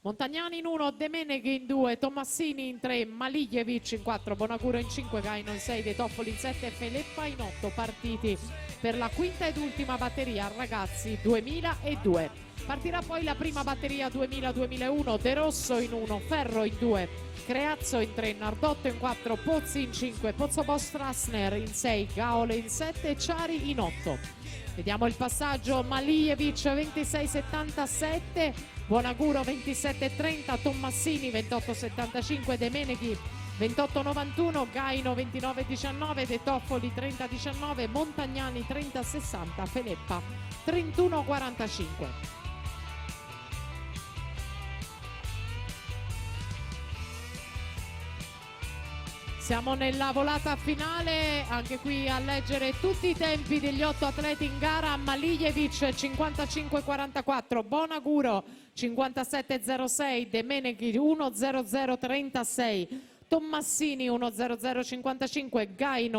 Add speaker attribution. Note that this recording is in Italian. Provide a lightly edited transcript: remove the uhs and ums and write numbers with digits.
Speaker 1: Montagnani in 1, De Meneghi in 2, Tommassini in 3, Malijevic in 4, Bonacuro in 5, Gaino in 6, De Toffoli in 7 e Feleppa in 8, partiti per la quinta ed ultima batteria ragazzi 2002. Partirà poi la prima batteria 2000-2001, De Rosso in 1, Ferro in 2, Creazzo in 3, Nardotto in 4, Pozzi in 5, Pozzobos Strasner in 6, Gaole in 7 e Ciari in 8. Vediamo il passaggio: Malijevic 26,77, Bonaguro 27,30, Tommassini 28,75, De Meneghi 28,91, Gaino 29,19, De Toffoli 30,19, Montagnani 30,60, Feleppa 31,45. Siamo nella volata finale, anche qui a leggere tutti i tempi degli 8 atleti in gara. Malijevic 55,44, Bonaguro 57,06, De Meneghi 1,0036, Tommassini 1,0055, Gaino